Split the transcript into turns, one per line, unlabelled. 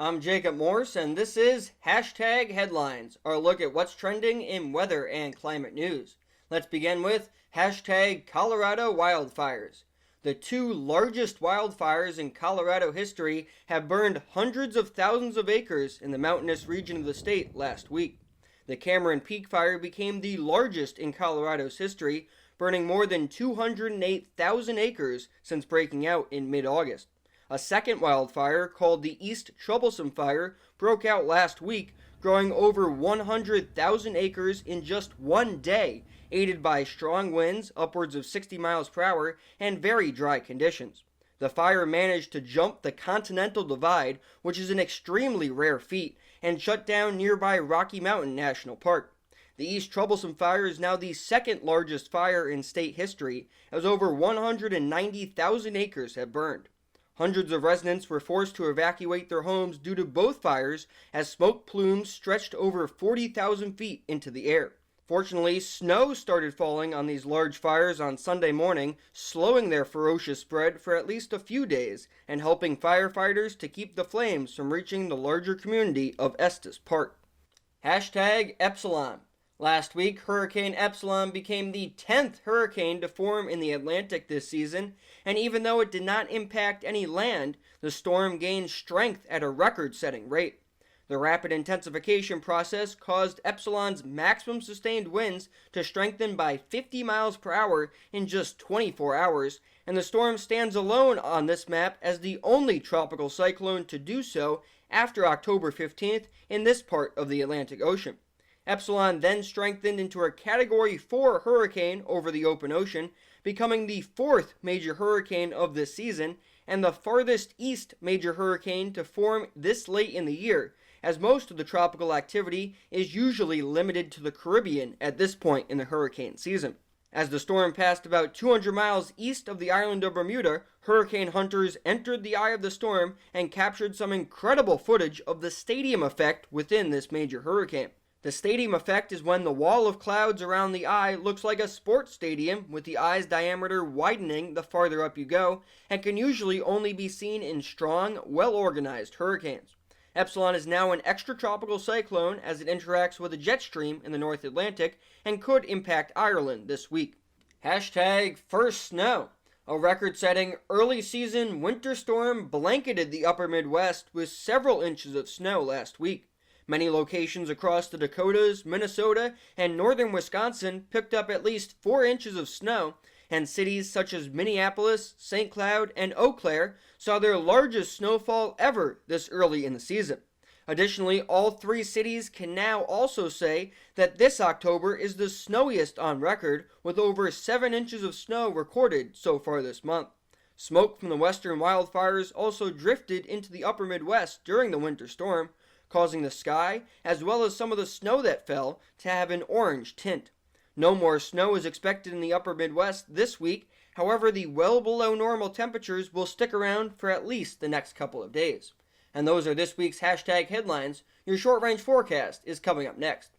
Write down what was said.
I'm Jacob Morse, and this is Hashtag Headlines, our look at what's trending in weather and climate news. Let's begin with Hashtag Colorado wildfires. The two largest wildfires in Colorado history have burned hundreds of thousands of acres in the mountainous region of the state last week. The Cameron Peak Fire became the largest in Colorado's history, burning more than 208,000 acres since breaking out in mid-August. A second wildfire, called the East Troublesome Fire, broke out last week, growing over 100,000 acres in just one day, aided by strong winds, upwards of 60 miles per hour, and very dry conditions. The fire managed to jump the Continental Divide, which is an extremely rare feat, and shut down nearby Rocky Mountain National Park. The East Troublesome Fire is now the second largest fire in state history, as over 190,000 acres have burned. Hundreds of residents were forced to evacuate their homes due to both fires, as smoke plumes stretched over 40,000 feet into the air. Fortunately, snow started falling on these large fires on Sunday morning, slowing their ferocious spread for at least a few days, and helping firefighters to keep the flames from reaching the larger community of Estes Park. Hashtag Epsilon. Last week, Hurricane Epsilon became the 10th hurricane to form in the Atlantic this season, and even though it did not impact any land, the storm gained strength at a record-setting rate. The rapid intensification process caused Epsilon's maximum sustained winds to strengthen by 50 miles per hour in just 24 hours, and the storm stands alone on this map as the only tropical cyclone to do so after October 15th in this part of the Atlantic Ocean. Epsilon then strengthened into a Category 4 hurricane over the open ocean, becoming the fourth major hurricane of this season and the farthest east major hurricane to form this late in the year, as most of the tropical activity is usually limited to the Caribbean at this point in the hurricane season. As the storm passed about 200 miles east of the island of Bermuda, hurricane hunters entered the eye of the storm and captured some incredible footage of the stadium effect within this major hurricane. The stadium effect is when the wall of clouds around the eye looks like a sports stadium, with the eye's diameter widening the farther up you go, and can usually only be seen in strong, well-organized hurricanes. Epsilon is now an extratropical cyclone as it interacts with a jet stream in the North Atlantic and could impact Ireland this week. Hashtag First Snow. A record-setting early-season winter storm blanketed the upper Midwest with several inches of snow last week. Many locations across the Dakotas, Minnesota, and northern Wisconsin picked up at least 4 inches of snow, and cities such as Minneapolis, St. Cloud, and Eau Claire saw their largest snowfall ever this early in the season. Additionally, all three cities can now also say that this October is the snowiest on record, with over 7 inches of snow recorded so far this month. Smoke from the western wildfires also drifted into the upper Midwest during the winter storm, causing the sky, as well as some of the snow that fell, to have an orange tint. No more snow is expected in the upper Midwest this week. However, the well below normal temperatures will stick around for at least the next couple of days. And those are this week's Hashtag Headlines. Your short-range forecast is coming up next.